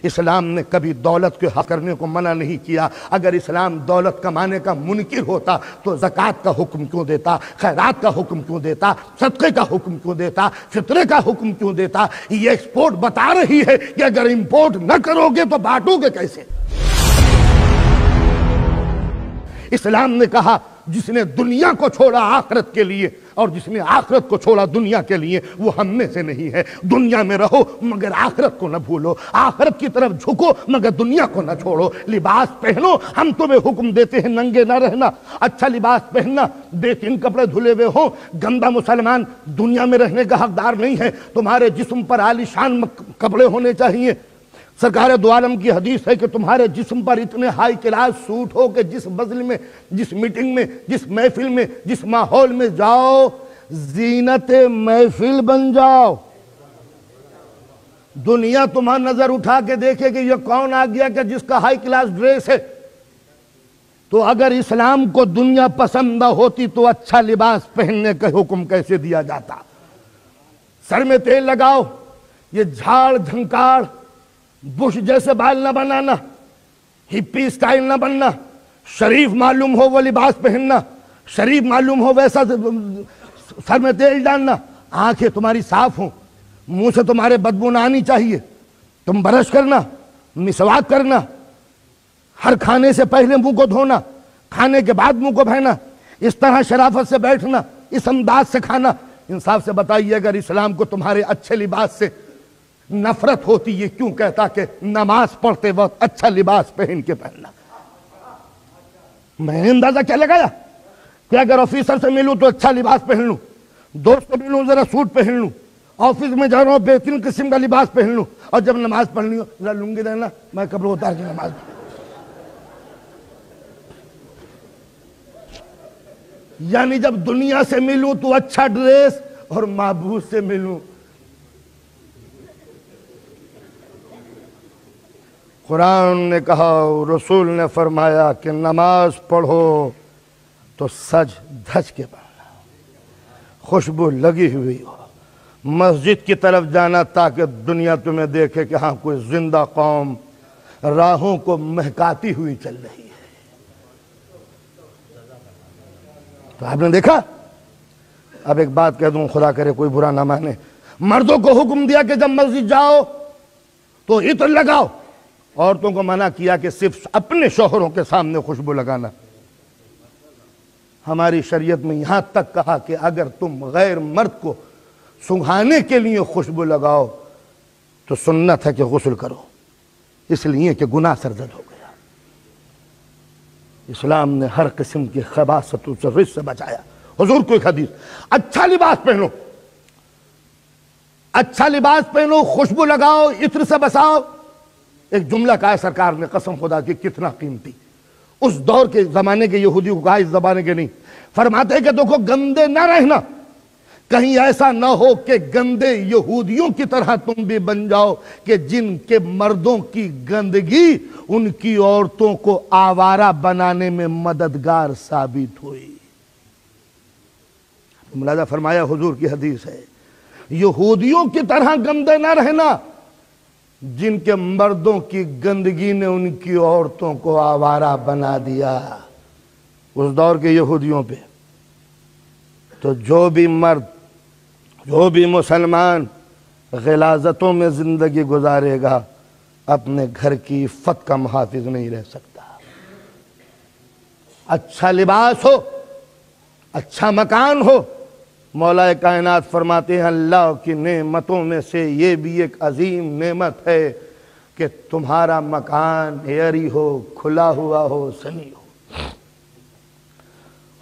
اسلام نے کبھی دولت کے حق کرنے کو منع نہیں کیا۔ اگر اسلام دولت کمانے کا منکر ہوتا تو زکوٰۃ کا حکم کیوں دیتا، خیرات کا حکم کیوں دیتا، صدقے کا حکم کیوں دیتا، فطرے کا حکم کیوں دیتا؟ یہ ایکسپورٹ بتا رہی ہے کہ اگر امپورٹ نہ کرو گے تو بانٹو گے کیسے؟ اسلام نے کہا جس نے دنیا کو چھوڑا آخرت کے لیے اور جس نے آخرت کو چھوڑا دنیا کے لیے وہ ہم میں سے نہیں ہے۔ دنیا میں رہو مگر آخرت کو نہ بھولو، آخرت کی طرف جھکو مگر دنیا کو نہ چھوڑو۔ لباس پہنو، ہم تمہیں حکم دیتے ہیں ننگے نہ رہنا، اچھا لباس پہننا، بے تین کپڑے دھلے ہوئے ہوں۔ گندا مسلمان دنیا میں رہنے کا حقدار نہیں ہے، تمہارے جسم پر عالی شان کپڑے ہونے چاہیے۔ سرکار دو عالم کی حدیث ہے کہ تمہارے جسم پر اتنے ہائی کلاس سوٹ ہو کہ جس بزل میں، جس میٹنگ میں، جس محفل میں، جس ماحول میں جاؤ زینت محفل بن جاؤ۔ دنیا تمہارا نظر اٹھا کے دیکھے کہ یہ کون آ گیا کہ جس کا ہائی کلاس ڈریس ہے۔ تو اگر اسلام کو دنیا پسند نہ ہوتی تو اچھا لباس پہننے کا حکم کیسے دیا جاتا؟ سر میں تیل لگاؤ، یہ جھاڑ جھنکاڑ بش جیسے بال نہ بنانا، ہپی سٹائل نہ بننا، شریف معلوم ہو وہ لباس پہننا، شریف معلوم ہو ویسا سر میں تیل ڈالنا، آنکھیں تمہاری صاف ہوں، منہ سے تمہارے بدبو نہ آنی چاہیے، تم برش کرنا، مسواک کرنا، ہر کھانے سے پہلے منہ کو دھونا، کھانے کے بعد منہ کو دھونا، اس طرح شرافت سے بیٹھنا، اس انداز سے کھانا۔ انصاف سے بتائیے اگر اسلام کو تمہارے اچھے لباس سے نفرت ہوتی یہ کیوں کہتا کہ نماز پڑھتے وقت اچھا لباس پہن کے پہننا؟ میں نے اندازہ کیا لگایا کہ اگر آفیسر سے ملوں تو اچھا لباس پہن لوں، دوست سے ملوں ذرا سوٹ پہن لوں، آفس میں جا رہا ہوں بہترین قسم کا لباس پہن لوں، اور جب نماز پڑھنی ہو ذرا لنگی رہنا، میں کپڑے اتار کے نماز یعنی جب دنیا سے ملوں تو اچھا ڈریس اور معبود سے ملوں۔ قرآن نے کہا، رسول نے فرمایا کہ نماز پڑھو تو سج دھج کے پڑھنا، خوشبو لگی ہوئی ہو، مسجد کی طرف جانا تاکہ دنیا تمہیں دیکھے کہ ہاں کوئی زندہ قوم راہوں کو مہکاتی ہوئی چل رہی ہے۔ تو آپ نے دیکھا۔ اب ایک بات کہہ دوں، خدا کرے کوئی برا نہ مانے، مردوں کو حکم دیا کہ جب مسجد جاؤ تو عطر لگاؤ، عورتوں کو منع کیا کہ صرف اپنے شوہروں کے سامنے خوشبو لگانا۔ ہماری شریعت میں یہاں تک کہا کہ اگر تم غیر مرد کو سنگھانے کے لیے خوشبو لگاؤ تو سنت ہے کہ غسل کرو، اس لیے کہ گناہ سرزد ہو گیا۔ اسلام نے ہر قسم کی خباثتوں سے رجس سے بچایا۔ حضور کو ایک حدیث، اچھا لباس پہنو، اچھا لباس پہنو، خوشبو لگاؤ، عطر سے بساؤ۔ ایک جملہ کہا ہے سرکار نے، قسم خدا کی کتنا قیمتی، اس دور کے زمانے کے یہودیوں کو کہا، اس زمانے کے نہیں، فرماتے ہیں کہ دیکھو گندے نہ رہنا، کہیں ایسا نہ ہو کہ گندے یہودیوں کی طرح تم بھی بن جاؤ کہ جن کے مردوں کی گندگی ان کی عورتوں کو آوارہ بنانے میں مددگار ثابت ہوئی۔ ملاحظہ فرمایا، حضور کی حدیث ہے، یہودیوں کی طرح گندے نہ رہنا جن کے مردوں کی گندگی نے ان کی عورتوں کو آوارہ بنا دیا۔ اس دور کے یہودیوں پہ تو جو بھی مرد، جو بھی مسلمان غلاظتوں میں زندگی گزارے گا اپنے گھر کی عفت کا محافظ نہیں رہ سکتا۔ اچھا لباس ہو، اچھا مکان ہو، مولا کائنات فرماتے ہیں اللہ کی نعمتوں میں سے یہ بھی ایک عظیم نعمت ہے کہ تمہارا مکان ایئری ہو، کھلا ہوا ہو، سنی ہو۔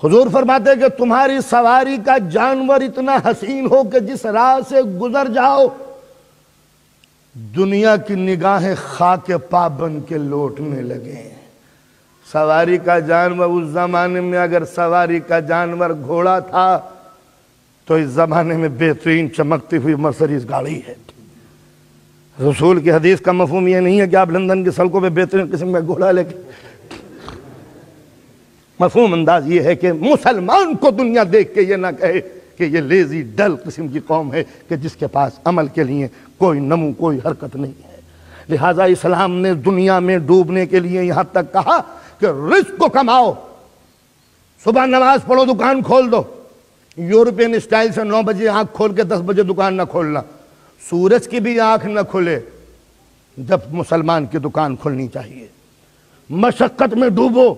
حضور فرماتے ہیں کہ تمہاری سواری کا جانور اتنا حسین ہو کہ جس راہ سے گزر جاؤ دنیا کی نگاہیں خاک پا بن کے لوٹنے لگے۔ سواری کا جانور، اس زمانے میں اگر سواری کا جانور گھوڑا تھا تو اس زمانے میں بہترین چمکتی ہوئی مرسڈیز گاڑی ہے۔ رسول کی حدیث کا مفہوم یہ نہیں ہے کہ آپ لندن کی سڑکوں پہ بہترین قسم کا گھوڑا لے کے، مفہوم انداز یہ ہے کہ مسلمان کو دنیا دیکھ کے یہ نہ کہے کہ یہ لیزی ڈل قسم کی قوم ہے کہ جس کے پاس عمل کے لیے کوئی نمو، کوئی حرکت نہیں ہے۔ لہٰذا اسلام نے دنیا میں ڈوبنے کے لیے یہاں تک کہا کہ رزق کو کماؤ، صبح نماز پڑھو دکان کھول دو، یورپین اسٹائل سے 9 بجے آنکھ کھول کے 10 بجے دکان نہ کھولنا، سورج کی بھی آنکھ نہ کھلے جب مسلمان کی دکان کھلنی چاہیے۔ مشقت میں ڈوبو،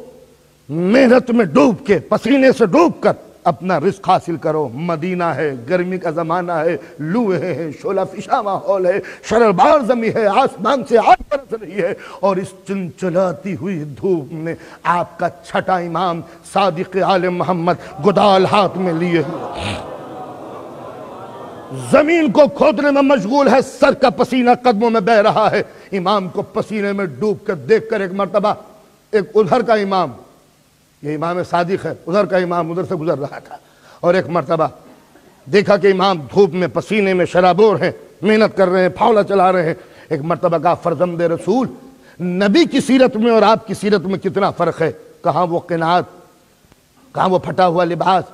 محنت میں ڈوب کے، پسینے سے ڈوب کر اپنا رزق حاصل کرو۔ مدینہ ہے، گرمی کا زمانہ ہے، لوہے ہیں، شعلہ فشاں ماحول ہے، شرربار زمین ہے، آسمان سے آگ برس رہی ہے، اور اس چلچلاتی ہوئی دھوپ میں آپ کا چھٹا امام صادق آل محمد گدال ہاتھ میں لیے زمین کو کھودنے میں مشغول ہے، سر کا پسینہ قدموں میں بہہ رہا ہے۔ امام کو پسینے میں ڈوب کر دیکھ کر ایک مرتبہ ایک ادھر کا امام، یہ امام صادق ہے، ادھر کا امام ادھر سے گزر رہا تھا، اور ایک مرتبہ دیکھا کہ امام دھوپ میں پسینے میں شرابور ہیں، محنت کر رہے ہیں، پھاوڑا چلا رہے ہیں۔ ایک مرتبہ کہا فرزند رسول، نبی کی سیرت میں اور آپ کی سیرت میں کتنا فرق ہے؟ کہاں وہ قناعت، کہاں وہ پھٹا ہوا لباس،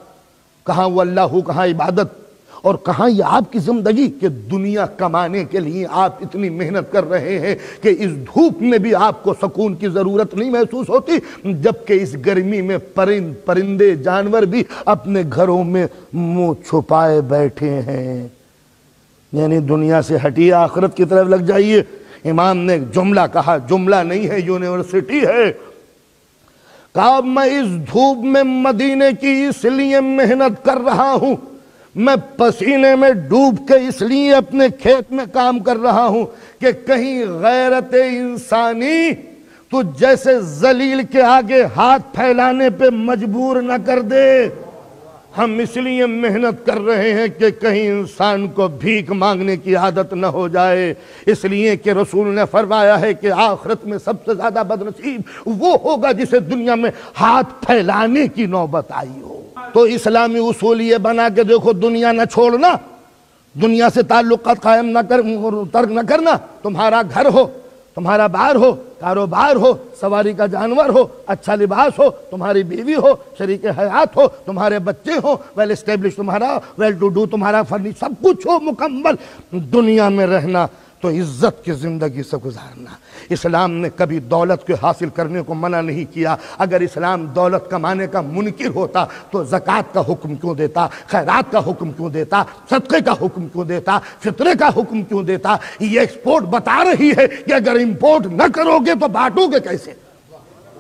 کہاں وہ اللہ، کہاں عبادت، اور کہاں یہ آپ کی زندگی کہ دنیا کمانے کے لیے آپ اتنی محنت کر رہے ہیں کہ اس دھوپ میں بھی آپ کو سکون کی ضرورت نہیں محسوس ہوتی، جبکہ اس گرمی میں پرندے جانور بھی اپنے گھروں میں منہ چھپائے بیٹھے ہیں۔ یعنی دنیا سے ہٹیے، آخرت کی طرف لگ جائیے۔ امام نے ایک جملہ کہا، جملہ نہیں ہے، یونیورسٹی ہے، کہا میں اس دھوپ میں مدینے کی اس لیے محنت کر رہا ہوں، میں پسینے میں ڈوب کے اس لیے اپنے کھیت میں کام کر رہا ہوں کہ کہیں غیرت انسانی تو جیسے ذلیل کے آگے ہاتھ پھیلانے پہ مجبور نہ کر دے۔ ہم اس لیے محنت کر رہے ہیں کہ کہیں انسان کو بھیک مانگنے کی عادت نہ ہو جائے، اس لیے کہ رسول نے فرمایا ہے کہ آخرت میں سب سے زیادہ بدنصیب وہ ہوگا جسے دنیا میں ہاتھ پھیلانے کی نوبت آئی ہو۔ تو اسلامی اصول یہ بنا کہ دیکھو دنیا نہ چھوڑنا، دنیا سے تعلقات قائم نہ ترک نہ کرنا، تمہارا گھر ہو، تمہارا بار ہو، کاروبار ہو، سواری کا جانور ہو، اچھا لباس ہو، تمہاری بیوی ہو، شریک حیات ہو، تمہارے بچے ہو، ویل اسٹیبلش تمہارا، ویل ٹو ڈو تمہارا فرنیچر، سب کچھ ہو مکمل، دنیا میں رہنا تو عزت کی زندگی سے گزارنا۔ اسلام نے کبھی دولت کو حاصل کرنے کو منع نہیں کیا۔ اگر اسلام دولت کمانے کا منکر ہوتا تو زکوٰۃ کا حکم کیوں دیتا، خیرات کا حکم کیوں دیتا، صدقے کا حکم کیوں دیتا، فطرے کا حکم کیوں دیتا؟ یہ ایکسپورٹ بتا رہی ہے کہ اگر امپورٹ نہ کرو گے تو بانٹو گے کیسے،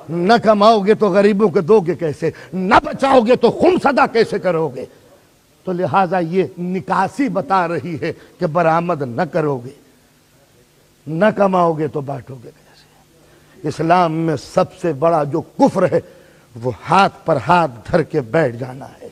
نہ کماؤ گے تو غریبوں کو دو گے کیسے، نہ بچاؤ گے تو خمس ادا کیسے کرو گے؟ تو لہٰذا یہ نکاسی بتا رہی ہے کہ برآمد نہ کرو گے، نہ کماؤ گے تو بانٹو گے کیسے۔ اسلام میں سب سے بڑا جو کفر ہے وہ ہاتھ پر ہاتھ دھر کے بیٹھ جانا ہے۔